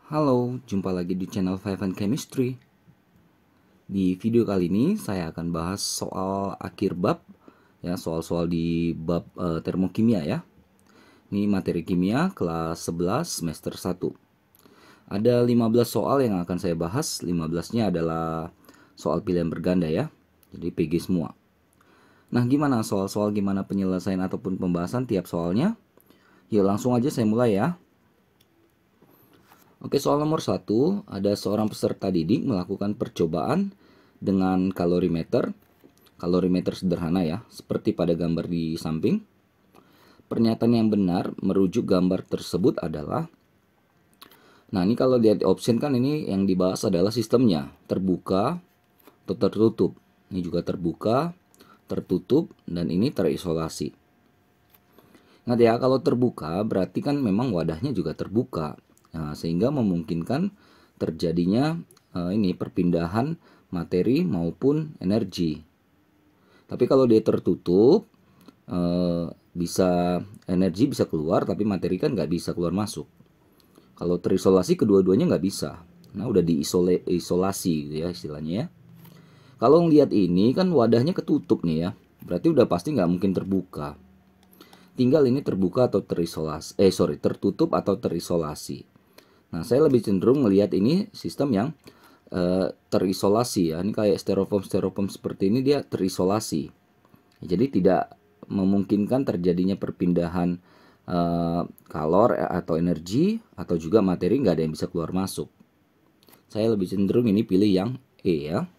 Halo, jumpa lagi di channel Five and Chemistry. Di video kali ini saya akan bahas soal akhir bab, ya, soal-soal di bab termokimia ya. Ini materi kimia kelas 11 semester 1. Ada 15 soal yang akan saya bahas, 15-nya adalah soal pilihan berganda ya. Jadi PG semua. Nah, gimana soal-soal, gimana penyelesaian ataupun pembahasan tiap soalnya? Yuk langsung aja saya mulai ya. Oke, soal nomor 1, ada seorang peserta didik melakukan percobaan dengan kalorimeter. Kalorimeter sederhana ya, seperti pada gambar di samping. Pernyataan yang benar merujuk gambar tersebut adalah, nah ini kalau lihat option kan ini yang dibahas adalah sistemnya, terbuka atau tertutup. Ini juga terbuka, tertutup, dan ini terisolasi. Ingat ya, kalau terbuka berarti kan memang wadahnya juga terbuka. Nah, sehingga memungkinkan terjadinya ini perpindahan materi maupun energi. Tapi kalau dia tertutup, bisa energi bisa keluar, tapi materi kan nggak bisa keluar masuk. Kalau terisolasi kedua-duanya nggak bisa. Nah, udah diisolasi gitu ya istilahnya ya. Kalau ngelihat ini kan wadahnya ketutup nih ya, berarti udah pasti nggak mungkin terbuka. Tinggal ini terbuka atau terisolasi, tertutup atau terisolasi. Nah, saya lebih cenderung melihat ini sistem yang terisolasi ya. Ini kayak styrofoam seperti ini, dia terisolasi. Jadi tidak memungkinkan terjadinya perpindahan kalor atau energi atau juga materi, nggak ada yang bisa keluar masuk. Saya lebih cenderung ini pilih yang E ya.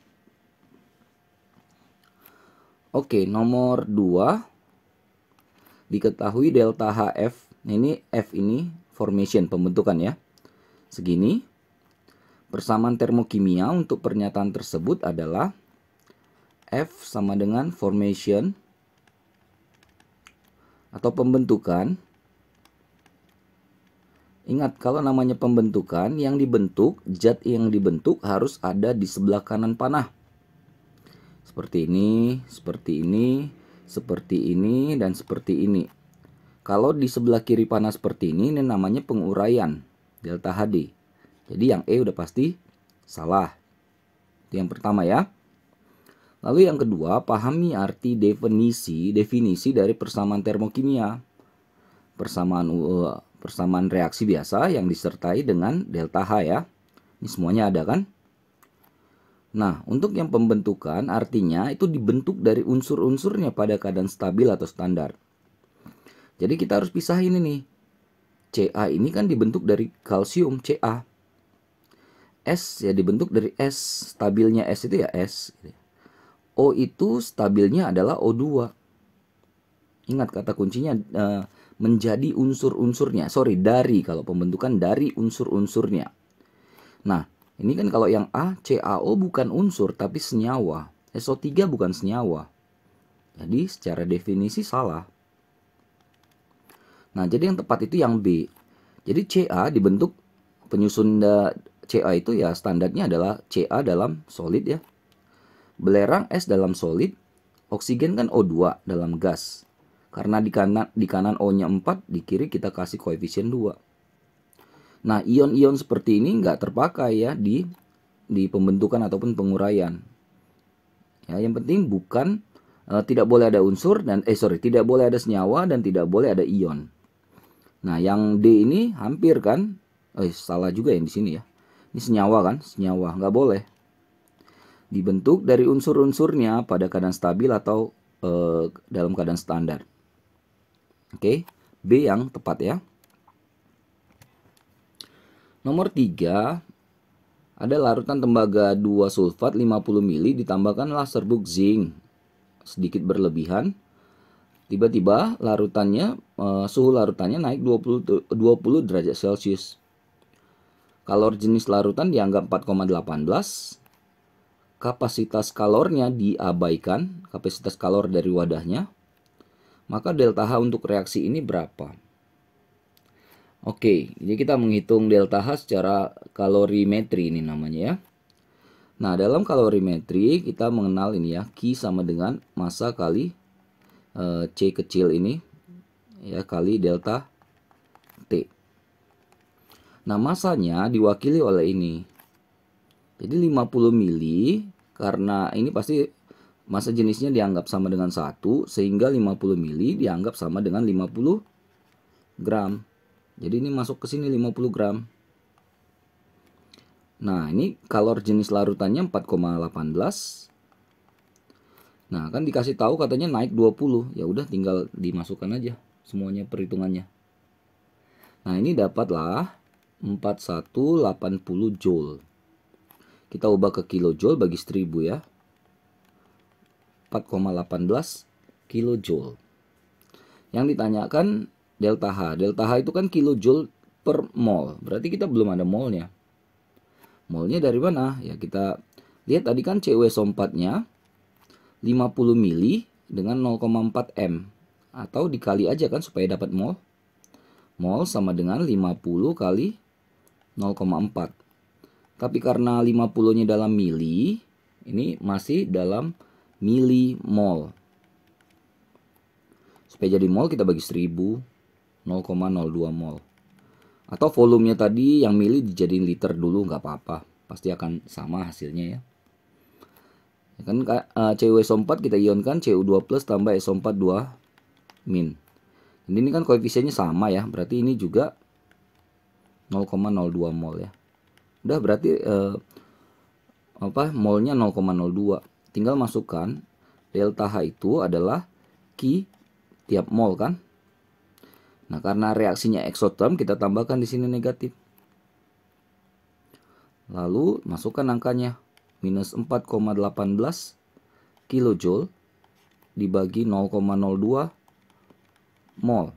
Oke, nomor 2. Diketahui delta HF. Ini F ini formation, pembentukan ya. Segini. Persamaan termokimia untuk pernyataan tersebut adalah F sama dengan formation atau pembentukan. Ingat, kalau namanya pembentukan, yang dibentuk, zat yang dibentuk harus ada di sebelah kanan panah. Seperti ini, seperti ini, seperti ini, dan seperti ini. Kalau di sebelah kiri panah seperti ini namanya penguraian, delta HD. Jadi yang E udah pasti salah. Itu yang pertama ya. Lalu yang kedua, pahami arti definisi dari persamaan termokimia. Persamaan reaksi biasa yang disertai dengan delta H ya. Ini semuanya ada kan? Nah, untuk yang pembentukan artinya itu dibentuk dari unsur-unsurnya pada keadaan stabil atau standar. Jadi kita harus pisahin ini. Ca ini kan dibentuk dari kalsium, Ca. S ya dibentuk dari S, stabilnya S itu ya S. O itu stabilnya adalah O2. Ingat kata kuncinya menjadi unsur-unsurnya. Dari, kalau pembentukan dari unsur-unsurnya. Nah, ini kan kalau yang A, CaO bukan unsur tapi senyawa. SO3 bukan senyawa. Jadi secara definisi salah. Nah, jadi yang tepat itu yang B. Jadi Ca dibentuk penyusun Ca itu ya standarnya adalah Ca dalam solid ya. Belerang S dalam solid, oksigen kan O2 dalam gas. Karena di kanan O-nya 4, di kiri kita kasih koefisien 2. Nah, ion-ion seperti ini nggak terpakai ya di pembentukan ataupun penguraian. Ya, yang penting bukan tidak boleh ada unsur dan tidak boleh ada senyawa dan tidak boleh ada ion. Nah, yang D ini hampir kan? Salah juga yang di sini ya. Ini senyawa kan? Senyawa, nggak boleh. Dibentuk dari unsur-unsurnya pada keadaan stabil atau dalam keadaan standar. Oke, B yang tepat ya. Nomor 3, ada larutan tembaga 2 sulfat 50 ml ditambahkanlah serbuk zinc sedikit berlebihan. Tiba-tiba larutannya, suhu larutannya naik 20 derajat Celcius. Kalor jenis larutan dianggap 4,18. Kapasitas kalornya diabaikan, kapasitas kalor dari wadahnya. Maka delta H untuk reaksi ini berapa? Oke, jadi kita menghitung delta H secara kalorimetri ini namanya ya. Nah, dalam kalorimetri kita mengenal ini ya, Q sama dengan massa kali C kecil ini ya kali delta T. Nah, masanya diwakili oleh ini. Jadi 50 mili, karena ini pasti massa jenisnya dianggap sama dengan 1, sehingga 50 mili dianggap sama dengan 50 gram. Jadi ini masuk ke sini 50 gram. Nah, ini kalor jenis larutannya 4,18. Nah, kan dikasih tahu katanya naik 20. Ya udah tinggal dimasukkan aja semuanya perhitungannya. Nah, ini dapatlah 4180 joule. Kita ubah ke kilojoule bagi 1000 ya. 4,18 kilojoule. Yang ditanyakan delta H. Delta H itu kan kilojoule per mol. Berarti kita belum ada molnya. Molnya dari mana? Ya kita lihat tadi kan CuSO4-nya 50 mili dengan 0,4 M. Atau dikali aja kan supaya dapat mol. Mol sama dengan 50 kali 0,4. Tapi karena 50-nya dalam mili, ini masih dalam milimol. Supaya jadi mol kita bagi 1000, 0,02 mol. Atau volumenya tadi yang mili dijadiin liter dulu, nggak apa-apa. Pasti akan sama hasilnya ya. Kan CuSO4 kita ionkan Cu2 plus tambah SO4 2 min. Ini kan koefisiennya sama ya, berarti ini juga 0,02 mol ya. Udah berarti molnya 0,02. Tinggal masukkan delta H itu adalah Q tiap mol kan. Nah, karena reaksinya eksoterm kita tambahkan di sini negatif. Lalu masukkan angkanya minus 4,18 kilojoule dibagi 0,02 mol.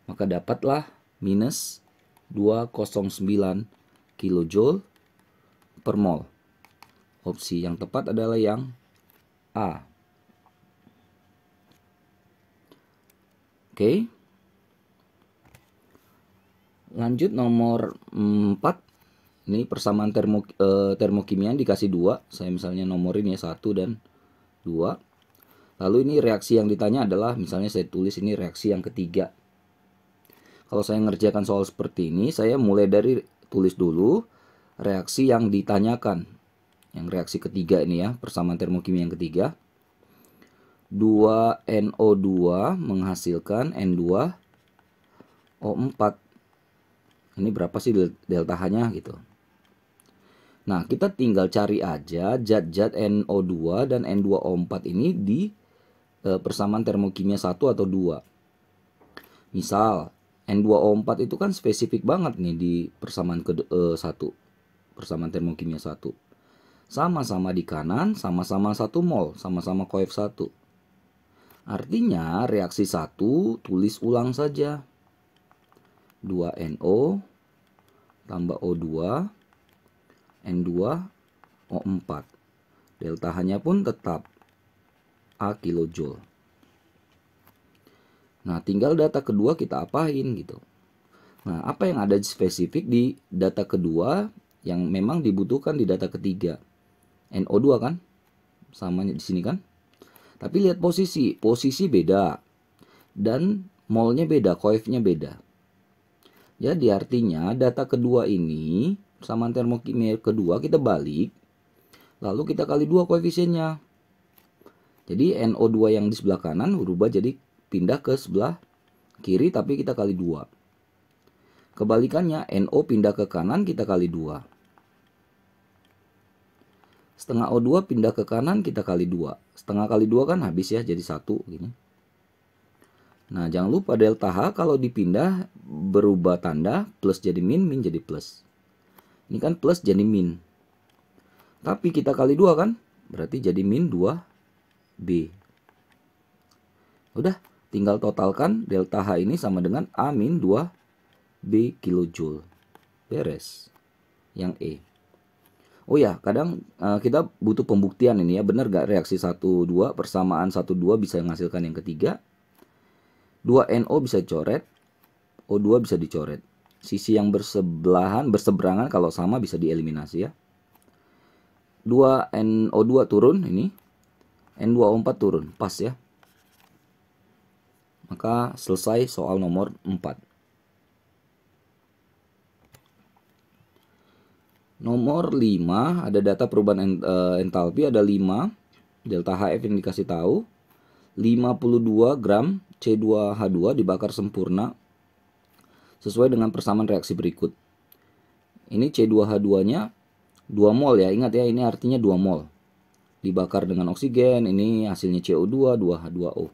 Maka dapatlah minus 209 kilojoule per mol. Opsi yang tepat adalah yang A. Oke. Lanjut nomor 4. Ini persamaan termokimia dikasih 2. Saya misalnya nomorin ya 1 dan 2. Lalu ini reaksi yang ditanya adalah, misalnya saya tulis ini reaksi yang ketiga. Kalau saya ngerjakan soal seperti ini, saya mulai dari tulis dulu reaksi yang ditanyakan. Yang reaksi ketiga ini ya, persamaan termokimia yang ketiga. 2NO2 menghasilkan N2O4. Ini berapa sih delta H-nya gitu. Nah, kita tinggal cari aja zat-zat NO2 dan N2O4 ini di persamaan termokimia 1 atau 2. Misal N2O4 itu kan spesifik banget nih di persamaan 1. Persamaan termokimia 1. Sama-sama di kanan, sama-sama 1 mol, sama-sama koef 1. Artinya reaksi 1 tulis ulang saja. 2NO tambah O2 N2O4. Delta H-nya pun tetap A kilojoule. Nah, tinggal data kedua kita apain gitu. Nah, apa yang ada spesifik di data kedua yang memang dibutuhkan di data ketiga? NO2 kan? Sama di sini kan? Tapi lihat posisi beda. Dan molnya beda, koefnya beda. Jadi artinya data kedua ini, persamaan termokimia kedua kita balik. Lalu kita kali 2 koefisiennya. Jadi NO2 yang di sebelah kanan berubah jadi pindah ke sebelah kiri, tapi kita kali 2. Kebalikannya, NO pindah ke kanan, kita kali 2. Setengah O2 pindah ke kanan, kita kali 2. Setengah kali 2 kan habis ya, jadi 1 gini. Nah, jangan lupa delta H kalau dipindah berubah tanda, plus jadi min, min jadi plus. Ini kan plus jadi min. Tapi kita kali 2 kan, berarti jadi min 2B. Udah, tinggal totalkan delta H ini sama dengan A min 2B kilojoule. Beres. Yang E. Oh ya, kadang kita butuh pembuktian ini ya. Benar gak reaksi 1-2, persamaan 1-2 bisa menghasilkan yang ketiga. 2NO bisa dicoret, O2 bisa dicoret. Sisi yang berseberangan kalau sama bisa dieliminasi ya. 2NO2 turun ini. N2O4 turun, pas ya. Maka selesai soal nomor 4. Nomor 5 ada data perubahan entalpi, ada 5 delta HF yang dikasih tahu. 52 gram C2H2 dibakar sempurna sesuai dengan persamaan reaksi berikut. Ini C2H2-nya 2 mol ya, ingat ya, ini artinya 2 mol. Dibakar dengan oksigen, ini hasilnya CO2, 2H2O.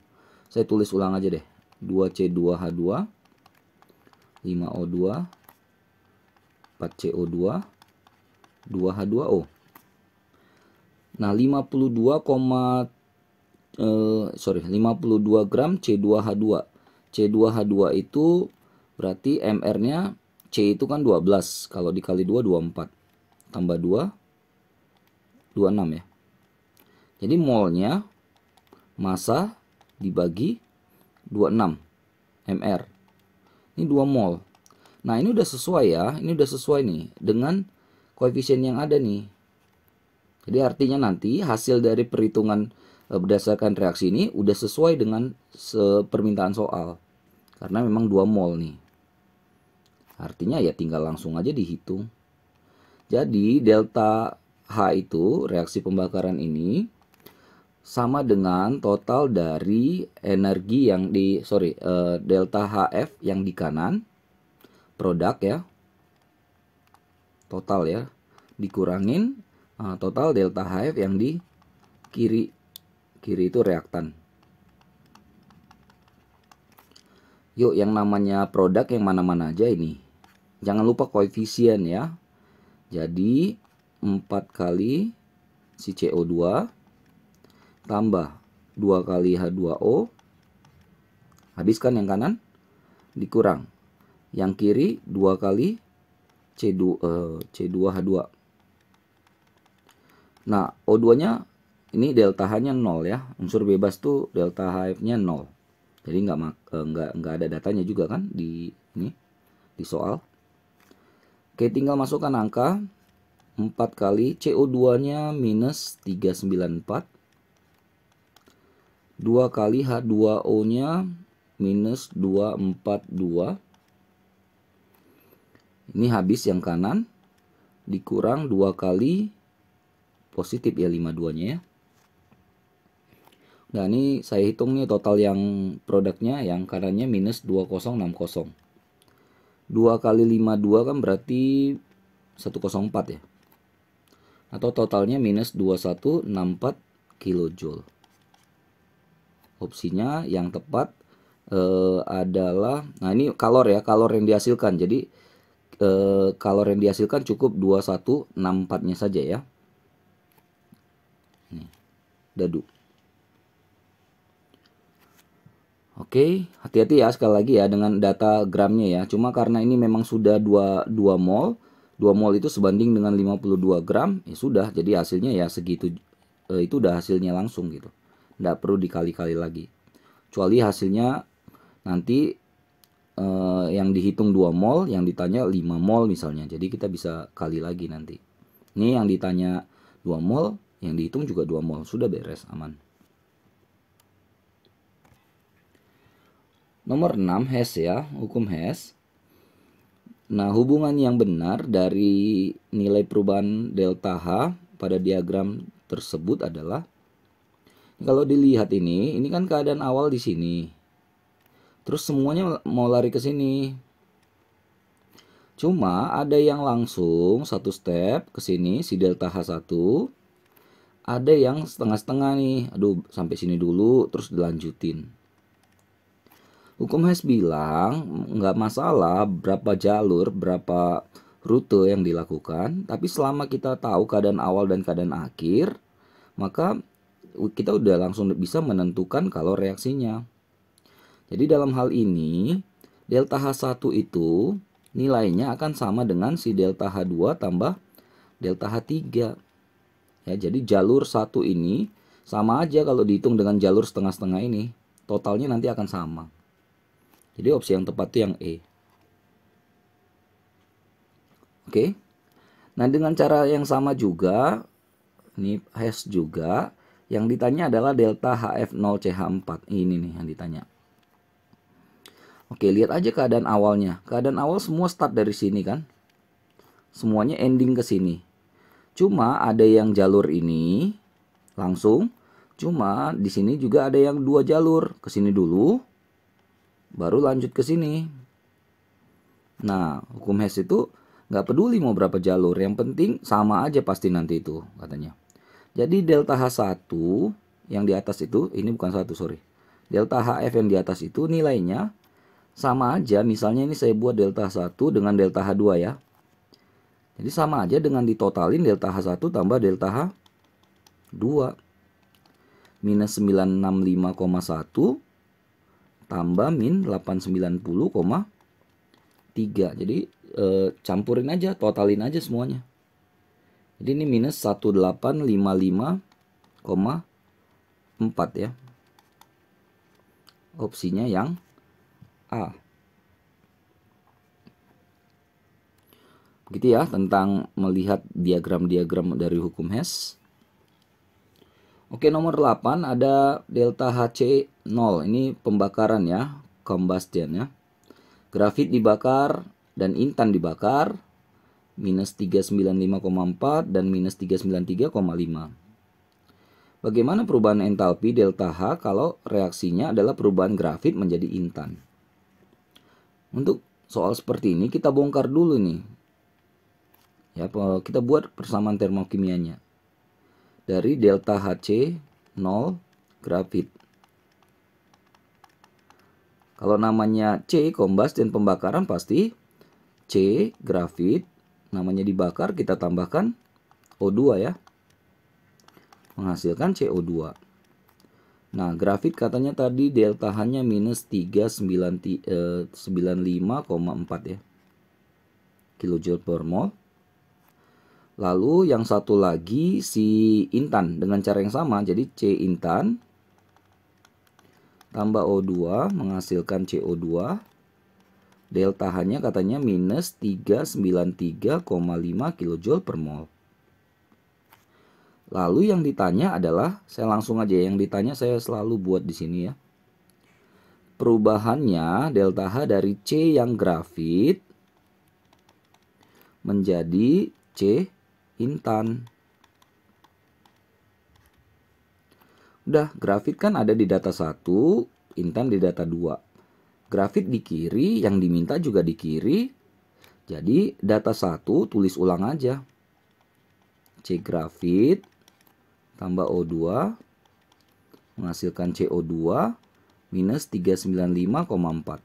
Saya tulis ulang aja deh. 2C2H2, 5O2, 4CO2, 2H2O. Nah, 52 gram C2H2. C2H2 itu berarti MR-nya, C itu kan 12. Kalau dikali 2, 24. Tambah 2, 26 ya. Jadi molnya massa dibagi 26 MR. Ini 2 mol. Nah, ini udah sesuai ya. Ini udah sesuai nih dengan koefisien yang ada nih. Jadi artinya nanti hasil dari perhitungan berdasarkan reaksi ini udah sesuai dengan permintaan soal. Karena memang 2 mol nih. Artinya ya tinggal langsung aja dihitung. Jadi delta H itu, reaksi pembakaran ini, sama dengan total dari energi yang delta HF yang di kanan, produk ya, total ya, dikurangin total delta HF yang di kiri. Kiri itu reaktan. Yuk, yang namanya produk yang mana-mana aja ini. Jangan lupa koefisien ya. Jadi 4 kali si CO2 tambah 2 kali H2O. Habiskan yang kanan, dikurang. Yang kiri 2 kali C2H2. Nah, O2-nya ini delta H-nya 0 ya. Unsur bebas tuh delta HF-nya 0. Jadi nggak ada datanya juga kan di soal. Oke, tinggal masukkan angka. 4 kali CO2-nya minus 394. 2 kali H2O-nya minus 242. Ini habis yang kanan. Dikurang 2 kali positif ya 52-nya ya. Nah, ini saya hitung nih total yang produknya, yang kanannya minus 2060. 2 kali 52 kan berarti 104 ya. Atau totalnya minus 2164 kilojoule. Opsinya yang tepat adalah, nah ini kalor ya, kalor yang dihasilkan. Jadi kalor yang dihasilkan cukup 2164-nya saja ya. Nih, dadu. Oke, hati-hati ya sekali lagi ya dengan data gramnya ya. Cuma karena ini memang sudah 2 mol. 2 mol itu sebanding dengan 52 gram, ya sudah. Jadi hasilnya ya segitu, itu udah hasilnya langsung gitu. Nggak perlu dikali-kali lagi. Kecuali hasilnya nanti yang dihitung 2 mol, yang ditanya 5 mol misalnya. Jadi kita bisa kali lagi nanti. Ini yang ditanya 2 mol, yang dihitung juga 2 mol. Sudah beres, aman. Nomor 6, Hess ya, hukum Hess. Nah, hubungan yang benar dari nilai perubahan delta H pada diagram tersebut adalah, kalau dilihat ini kan keadaan awal di sini. Terus semuanya mau lari ke sini. Cuma ada yang langsung satu step ke sini, si delta H1. Ada yang setengah-setengah nih. Aduh, sampai sini dulu terus dilanjutin. Hukum Hess bilang nggak masalah berapa jalur, berapa rute yang dilakukan, tapi selama kita tahu keadaan awal dan keadaan akhir, maka kita udah langsung bisa menentukan kalau reaksinya. Jadi dalam hal ini, delta H1 itu nilainya akan sama dengan si delta H2 tambah delta H3. Ya, jadi jalur 1 ini sama aja kalau dihitung dengan jalur setengah-setengah ini. Totalnya nanti akan sama. Jadi opsi yang tepat itu yang E. Oke. Nah, dengan cara yang sama juga, ini Hess juga, yang ditanya adalah delta HF0CH4. Ini nih yang ditanya. Oke, lihat aja keadaan awalnya. Keadaan awal semua start dari sini kan. semuanya ending ke sini. Cuma ada yang jalur ini langsung, cuma di sini juga ada yang dua jalur, ke sini dulu baru lanjut ke sini. Nah, hukum Hess itu nggak peduli mau berapa jalur, yang penting sama aja pasti nanti itu katanya. Jadi delta H1 yang di atas itu, ini bukan 1 sorry. Delta HF yang di atas itu nilainya sama aja, misalnya ini saya buat delta H1 dengan delta H2 ya. Jadi sama aja dengan ditotalin delta H1 tambah delta H2. Minus 965,1 tambah min 890,3. Jadi campurin aja, totalin aja semuanya. Jadi ini minus 1855,4 ya. Opsinya yang A. Begitu ya tentang melihat diagram-diagram dari hukum Hess. Oke, nomor 8 ada delta HC0. Ini pembakaran ya, combustion ya. Grafit dibakar dan intan dibakar, minus 395,4 dan minus 393,5. Bagaimana perubahan entalpi delta H kalau reaksinya adalah perubahan grafit menjadi intan? Untuk soal seperti ini kita bongkar dulu nih. Ya, kita buat persamaan termokimianya. Dari delta HC0 grafit. Kalau namanya C combustion pembakaran pasti C grafit, namanya dibakar kita tambahkan O2 ya. Menghasilkan CO2. Nah, grafit katanya tadi delta H-nya minus 395,4 ya. Kilojoule per mol. Lalu yang satu lagi si intan dengan cara yang sama, jadi C intan tambah O2 menghasilkan CO2. Delta H-nya katanya minus 393,5 kilojoule per mol. Lalu yang ditanya adalah, saya langsung aja yang ditanya saya selalu buat di sini ya. Perubahannya delta H dari C yang grafit menjadi C intan. Udah, grafit kan ada di data 1, intan di data 2. Grafit di kiri, yang diminta juga di kiri. Jadi data 1 tulis ulang aja. C grafit tambah O2 menghasilkan CO2 minus 395,4.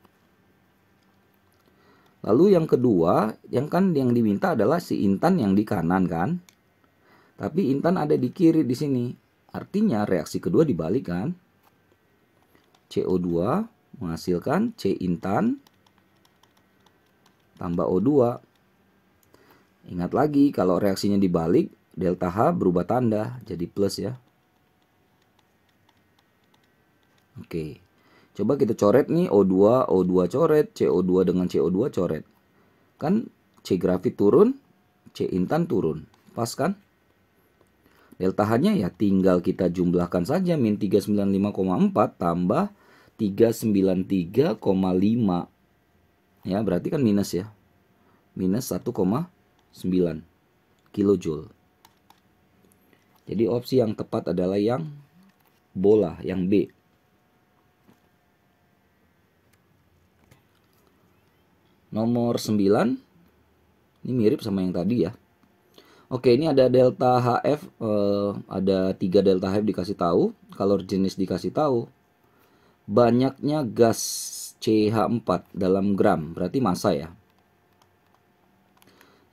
Lalu yang kedua, yang diminta adalah si intan yang di kanan kan. Tapi intan ada di kiri di sini. Artinya reaksi kedua dibalik kan. CO2 menghasilkan C intan tambah O2. Ingat lagi kalau reaksinya dibalik, delta H berubah tanda jadi plus ya. Oke. Coba kita coret nih O2, O2 coret, CO2 dengan CO2 coret. Kan C grafit turun, C intan turun. Pas kan? Delta H-nya ya tinggal kita jumlahkan saja, min 395,4 tambah 393,5. Ya, berarti kan minus ya. Minus 1,9 kilojoule. Jadi opsi yang tepat adalah yang bola, yang B. Nomor 9, ini mirip sama yang tadi ya. Oke, ini ada delta HF, ada 3 delta HF dikasih tahu, kalor jenis dikasih tahu. Banyaknya gas CH4 dalam gram, berarti massa ya.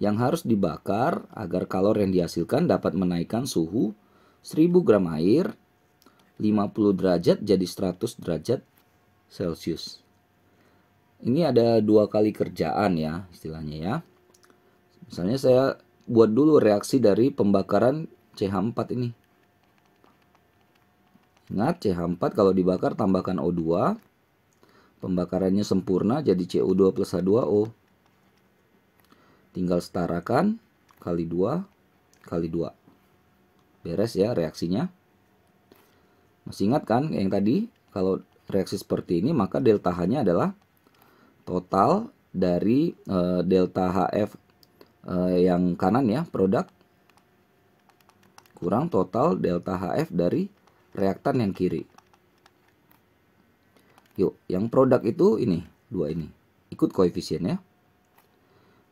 Yang harus dibakar agar kalor yang dihasilkan dapat menaikkan suhu 1000 gram air 50 derajat jadi 100 derajat Celcius. Ini ada 2 kali kerjaan ya istilahnya ya. Misalnya saya buat dulu reaksi dari pembakaran CH4 ini. Ingat CH4 kalau dibakar tambahkan O2. Pembakarannya sempurna jadi CO2 plus H2O. Tinggal setarakan kali 2 kali 2. Beres ya reaksinya. Masih ingat kan yang tadi? Kalau reaksi seperti ini maka delta H-nya adalah total dari delta HF yang kanan ya, produk kurang total delta HF dari reaktan yang kiri. Yuk, yang produk itu ini, dua ini. Ikut koefisiennya.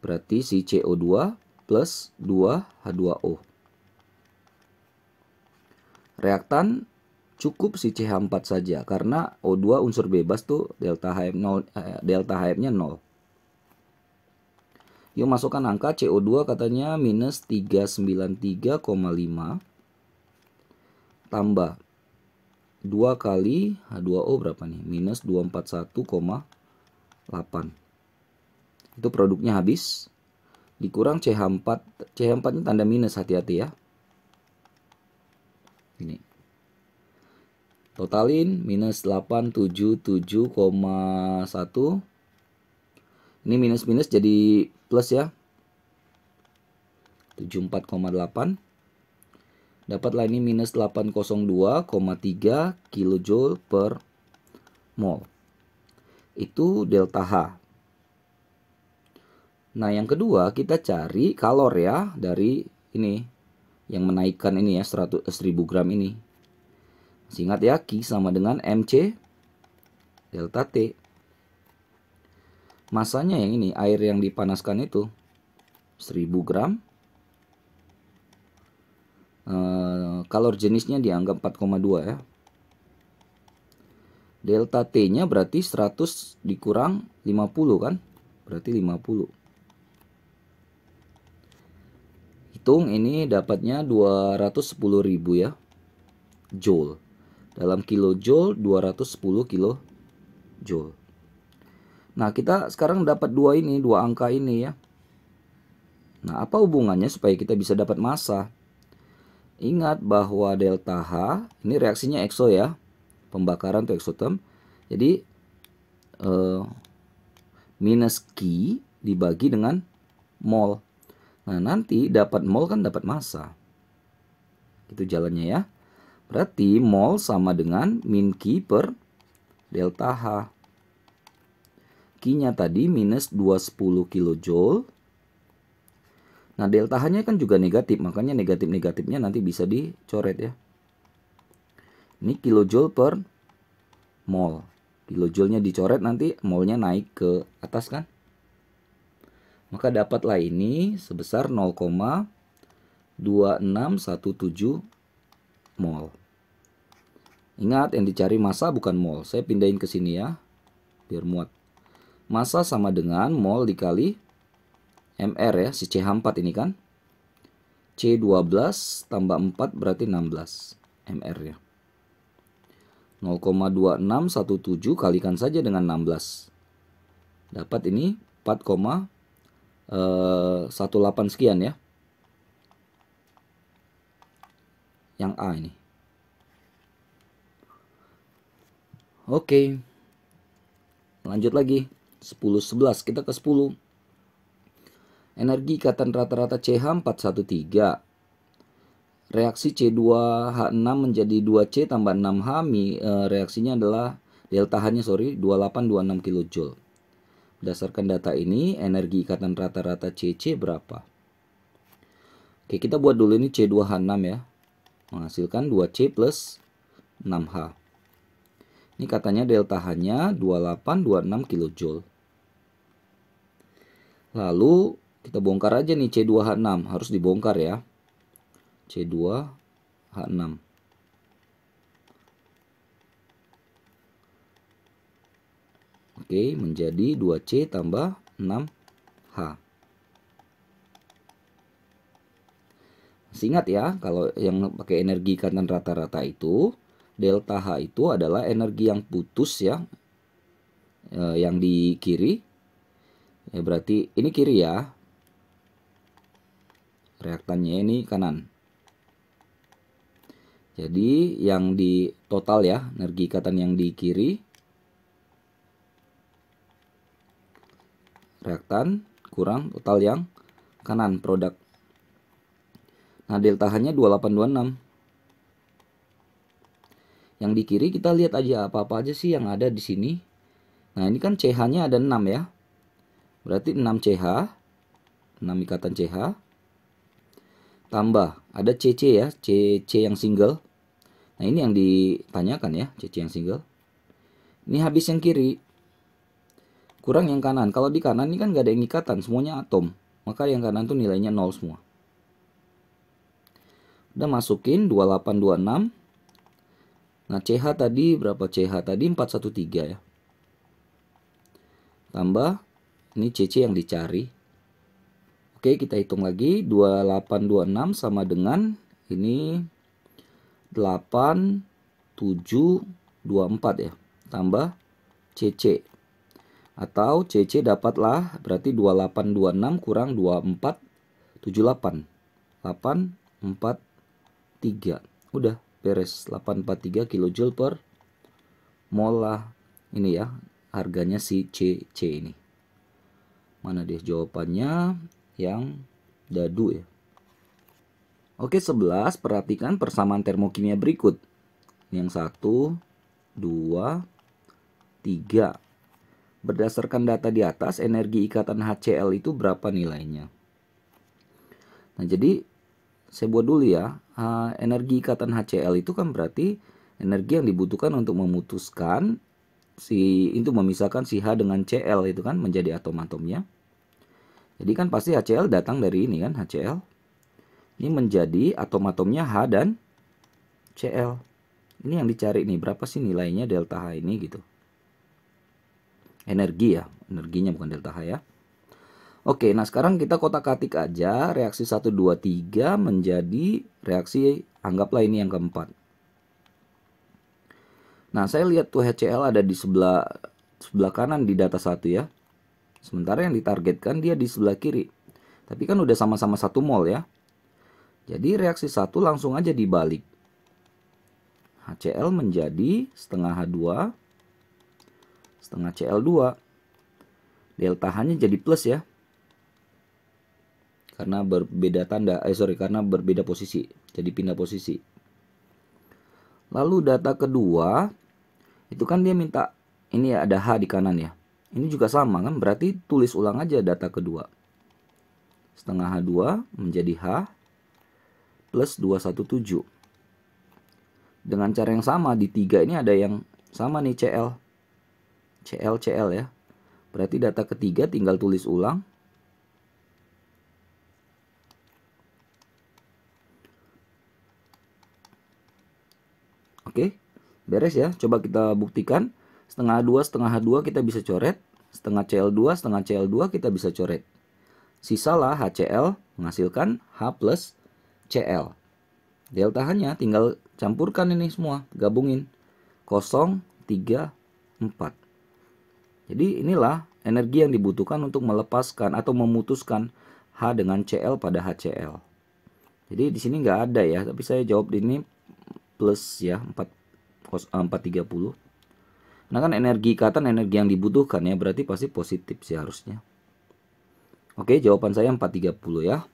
Berarti si CO2 plus 2H2O. Reaktan cukup si CH4 saja karena O2 unsur bebas tuh delta HF-nya 0. Yuk masukkan angka. CO2 katanya minus 393,5 tambah 2 kali H2O berapa nih? Minus 241,8. Itu produknya habis. Dikurang CH4. CH4 ini tanda minus, hati-hati ya. Ini. Totalin minus 877,1. Ini minus-minus jadi plus ya. 74,8. Dapatlah ini minus 802,3 kilojoule per mol. Itu delta H. Nah, yang kedua kita cari kalor ya dari ini. Yang menaikkan ini ya, 1000 gram ini. Masih ingat ya, Q sama dengan MC delta T. Masanya yang ini, air yang dipanaskan itu 1000 gram. Kalor jenisnya dianggap 4,2 ya. Delta T-nya berarti 100 dikurang 50 kan? Berarti 50. Hitung ini dapatnya 210.000 ya. Joule. Dalam kilojoule 210 kilojoule. Nah, kita sekarang dapat dua angka ini ya. Nah, apa hubungannya supaya kita bisa dapat massa? Ingat bahwa delta H, ini reaksinya exo ya. Pembakaran atau exotherm. Jadi, minus Q dibagi dengan mol. Nah, nanti dapat mol kan dapat massa. Itu jalannya ya. Berarti mol sama dengan min Q per delta H. Q-nya tadi minus 210 kilojoule. Nah, delta H-nya kan juga negatif, makanya negatif-negatifnya nanti bisa dicoret ya. Ini kilojoule per mol. Kilojoule-nya dicoret, nanti molnya naik ke atas kan. Maka dapatlah ini sebesar 0,2617 mol. Ingat, yang dicari massa bukan mol. Saya pindahin ke sini ya, biar muat. Massa sama dengan mol dikali MR ya, si CH4 ini kan. C12 tambah 4 berarti 16 MR ya. 0,2617 kalikan saja dengan 16. Dapat ini 4,18 sekian ya. Yang A ini. Oke. Lanjut lagi. 10-11, kita ke 10. Energi ikatan rata-rata CH413. Reaksi C2H6 menjadi 2C tambah 6H. Reaksinya adalah delta H-nya 2826 kJ. Berdasarkan data ini, energi ikatan rata-rata CC berapa? Oke, kita buat dulu ini C2H6 ya. Menghasilkan 2C plus 6H. Ini katanya delta H-nya 2826 kJ. Lalu kita bongkar aja nih C2H6, harus dibongkar ya. C2H6. Oke, menjadi 2C tambah 6H. Masih ingat ya, kalau yang pakai energi ikatan rata-rata itu, delta H itu adalah energi yang putus ya, yang di kiri. Ya berarti ini kiri ya. Reaktannya ini kanan. Jadi yang di total ya, energi ikatan yang di kiri. Reaktan kurang total yang kanan, produk. Nah, delta H-nya 2826. Yang di kiri kita lihat aja apa-apa aja sih yang ada di sini. Nah, ini kan CH-nya ada 6 ya. Berarti 6CH, 6 ikatan CH. Tambah ada CC ya, CC yang single. Nah, ini yang ditanyakan ya, CC yang single. Ini habis yang kiri. Kurang yang kanan. Kalau di kanan ini kan nggak ada yang ikatan, semuanya atom. Maka yang kanan tuh nilainya 0 semua. Udah masukin 2826. Nah, CH tadi berapa? CH tadi 413 ya. Tambah ini CC yang dicari. Oke, kita hitung lagi. 2826 sama dengan ini 8724 ya. Tambah CC. Atau CC dapatlah berarti 2826 kurang 2478. 843. Udah beres. 843 kJ per mol lah. Ini ya harganya si CC ini. Mana dia jawabannya? Yang dadu ya. Oke, 11. Perhatikan persamaan termokimia berikut. Yang 1, 2, 3. Berdasarkan data di atas, energi ikatan HCl itu berapa nilainya? Nah, jadi saya buat dulu ya. Energi ikatan HCl itu kan berarti energi yang dibutuhkan untuk memutuskan itu memisahkan si H dengan Cl itu kan menjadi atom-atomnya. Jadi kan pasti HCl datang dari ini kan, HCl. Ini menjadi atom-atomnya H dan Cl. Ini yang dicari nih, berapa sih nilainya delta H ini gitu. Energi ya, energinya bukan delta H ya. Oke, nah sekarang kita kotak-katik aja reaksi 1, 2, 3 menjadi reaksi, anggaplah ini yang keempat. Nah, saya lihat tuh HCl ada di sebelah kanan di data 1 ya. Sementara yang ditargetkan dia di sebelah kiri. Tapi kan udah sama-sama 1 mol ya. Jadi reaksi 1 langsung aja dibalik. HCl menjadi setengah H2 setengah Cl2. Delta H-nya jadi plus ya. Karena berbeda karena berbeda posisi. Jadi pindah posisi. Lalu data kedua, itu kan dia minta, ini ada H di kanan ya. Ini juga sama kan, berarti tulis ulang aja data kedua. Setengah H2 menjadi H plus 217. Dengan cara yang sama, di 3 ini ada yang sama nih Cl. Cl ya. Berarti data ketiga tinggal tulis ulang. Oke, beres ya. Coba kita buktikan. Setengah H2 kita bisa coret. Setengah Cl2 kita bisa coret. Sisalah HCl menghasilkan H plus Cl. Delta H-nya tinggal campurkan ini semua. Gabungin. 0, 3, 4. Jadi inilah energi yang dibutuhkan untuk melepaskan atau memutuskan H dengan Cl pada HCl. Jadi di sini nggak ada ya, tapi saya jawab ini plus ya, 430. Nah kan energi ikatan energi yang dibutuhkan ya, berarti pasti positif sih harusnya. Oke, jawaban saya 430 ya.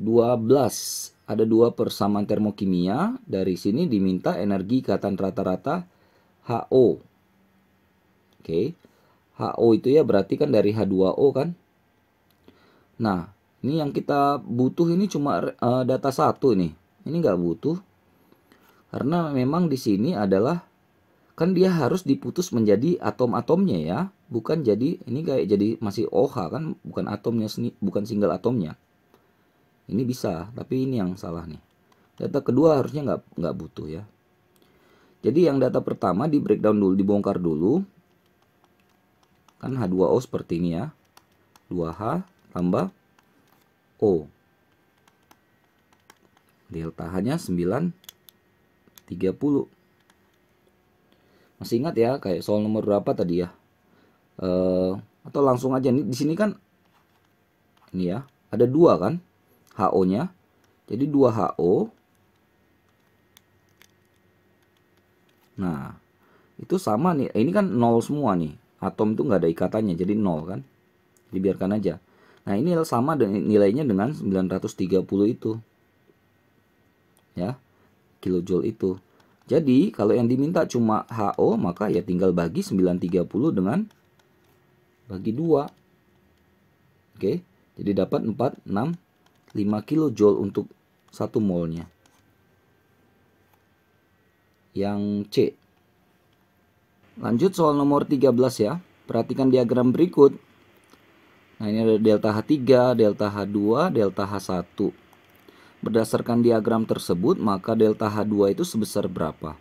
12. Ada 2 persamaan termokimia. Dari sini diminta energi ikatan rata-rata HO. Oke. HO itu ya berarti kan dari H2O kan. Nah, ini yang kita butuh ini cuma data 1 nih. Ini nggak butuh. Karena memang di sini adalah kan dia harus diputus menjadi atom-atomnya ya. Bukan jadi, ini kayak jadi masih OH kan, bukan atomnya, bukan single atomnya. Ini bisa, tapi ini yang salah nih. Data kedua harusnya nggak butuh ya. Jadi yang data pertama di breakdown dulu, dibongkar dulu. Kan H2O seperti ini ya. 2H tambah O. Delta H-nya 930. Masih ingat ya kayak soal nomor berapa tadi ya? Atau langsung aja nih di sini kan ini ya, ada 2 kan? HO-nya. Jadi 2HO. Nah, itu sama nih. Ini kan 0 semua nih. Atom itu nggak ada ikatannya, jadi 0 kan. Dibiarkan aja. Nah, ini sama nilainya dengan 930 itu. Ya, kilojoule itu. Jadi, kalau yang diminta cuma HO, maka ya tinggal bagi 930 dengan bagi 2. Oke, jadi dapat 465 kilojoule untuk 1 molnya. Yang C. Lanjut soal nomor 13 ya. Perhatikan diagram berikut. Nah, ini ada delta H3, delta H2, delta H1. Berdasarkan diagram tersebut, maka delta H2 itu sebesar berapa?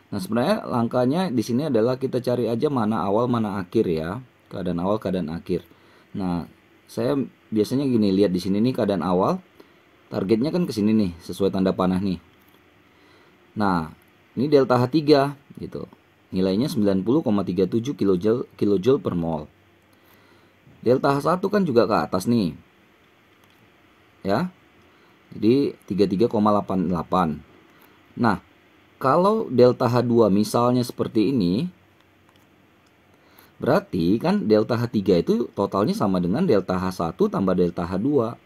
Nah, sebenarnya langkahnya di sini adalah kita cari aja mana awal, mana akhir ya. Keadaan awal, keadaan akhir. Nah, saya biasanya gini, lihat di sini nih keadaan awal. Targetnya kan ke sini nih, sesuai tanda panah nih. Nah, ini delta H3 gitu. Nilainya 90,37 kilojoule per mol. Delta H1 kan juga ke atas nih. Ya. Jadi 33,88. Nah, kalau delta H2 misalnya seperti ini, berarti kan delta H3 itu totalnya sama dengan delta H1 tambah delta H2.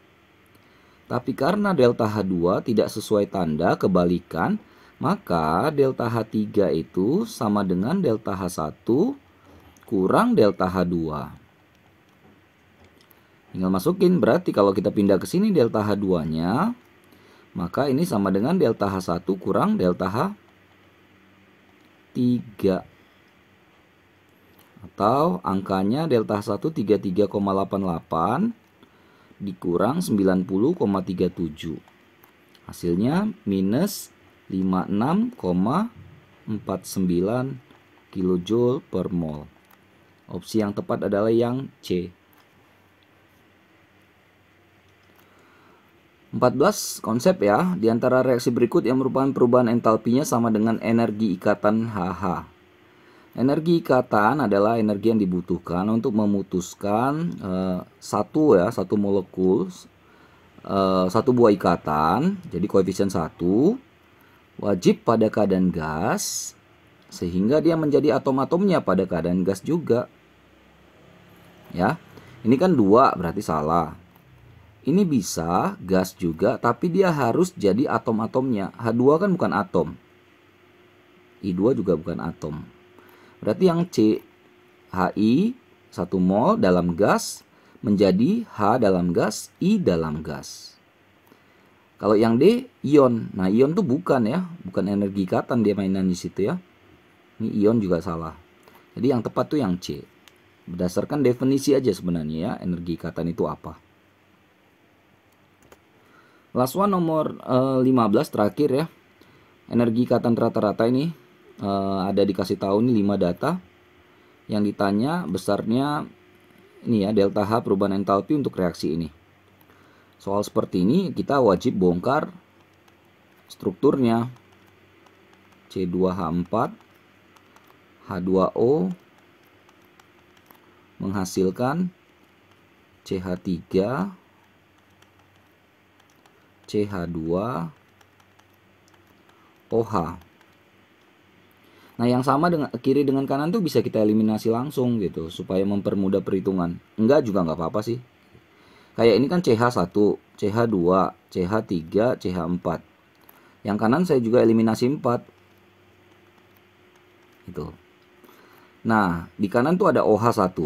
Tapi karena delta H2 tidak sesuai tanda kebalikan, maka delta H3 itu sama dengan delta H1 kurang delta H2. Tinggal masukin, berarti kalau kita pindah ke sini delta H2-nya, maka ini sama dengan delta H1 kurang delta H3. Atau angkanya delta H1 33,88 dikurang 90,37. Hasilnya minus 56,49 kilojoule per mol. Opsi yang tepat adalah yang C. 14 konsep ya. Di antara reaksi berikut yang merupakan perubahan entalpinya sama dengan energi ikatan HH. Energi ikatan adalah energi yang dibutuhkan untuk memutuskan satu molekul, satu buah ikatan, jadi koefisien 1, wajib pada keadaan gas, sehingga dia menjadi atom-atomnya pada keadaan gas juga. Ya, ini kan 2 berarti salah. Ini bisa gas juga, tapi dia harus jadi atom-atomnya. H2 kan bukan atom. I2 juga bukan atom. Berarti yang C, Hi 1 mol dalam gas menjadi H dalam gas, I dalam gas. Kalau yang D, ion. Nah, ion tuh bukan ya, bukan energi ikatan dia mainan di situ ya. Ini ion juga salah. Jadi yang tepat tuh yang C. Berdasarkan definisi aja sebenarnya ya, energi ikatan itu apa. Last one nomor 15 terakhir ya. Energi ikatan rata-rata ini ada dikasih tahu nih 5 data. Yang ditanya besarnya ini ya, delta H perubahan entalpi untuk reaksi ini. Soal seperti ini kita wajib bongkar strukturnya. C2H4 H2O menghasilkan CH3 CH2 OH. Nah, yang sama dengan kiri dengan kanan tuh bisa kita eliminasi langsung gitu supaya mempermudah perhitungan. Enggak juga nggak apa-apa sih. Kayak ini kan CH1, CH2, CH3, CH4. Yang kanan saya juga eliminasi 4. Gitu. Nah, di kanan tuh ada OH1.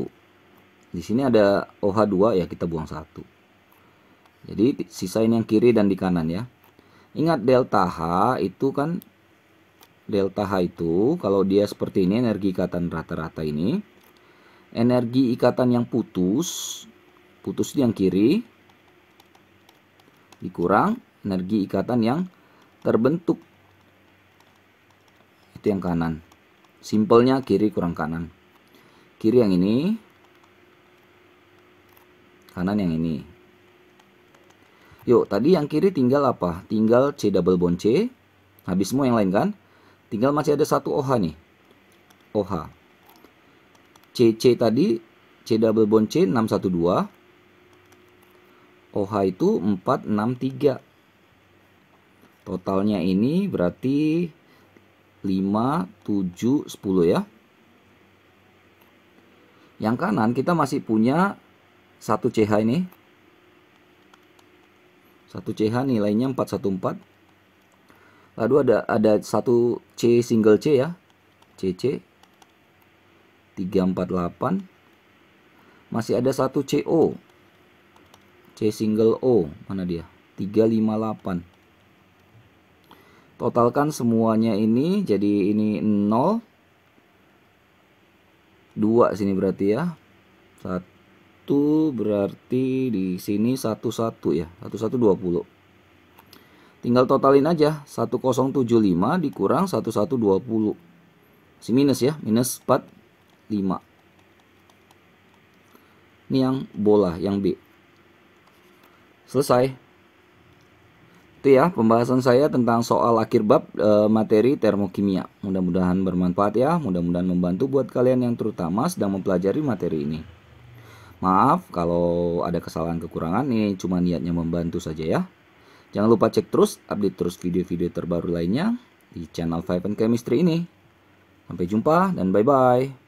Di sini ada OH2 ya, kita buang 1. Jadi sisain yang kiri dan di kanan ya. Ingat delta H itu kan, delta H itu kalau dia seperti ini, energi ikatan rata-rata ini, energi ikatan yang putus itu yang kiri, dikurang energi ikatan yang terbentuk, itu yang kanan. Simpelnya kiri kurang kanan. Kiri yang ini, kanan yang ini. Yuk, tadi yang kiri tinggal apa? Tinggal C double bond C. Habis semua yang lain kan? Tinggal masih ada satu OH nih. OH. CC tadi, C double bond C 612. OH itu 463. Totalnya ini berarti 5, 7, 10 ya. Yang kanan kita masih punya satu CH ini. Satu CH nilainya 414. Lalu ada satu C single C ya. CC 348. Masih ada satu CO. C single O. Mana dia? 358. Totalkan semuanya ini. Jadi ini 0. 2 sini berarti ya. 1 berarti di sini 11 ya. 1120. Tinggal totalin aja. 1075 dikurang 1120. Si minus ya. Minus 45. Ini yang bola, yang B. Selesai. Itu ya pembahasan saya tentang soal akhir bab materi termokimia. Mudah-mudahan bermanfaat ya. Mudah-mudahan membantu buat kalian yang terutama sedang mempelajari materi ini. Maaf kalau ada kesalahan kekurangan, ini cuma niatnya membantu saja ya. Jangan lupa cek terus, update terus video-video terbaru lainnya di channel Five and Chemistry ini. Sampai jumpa dan bye-bye.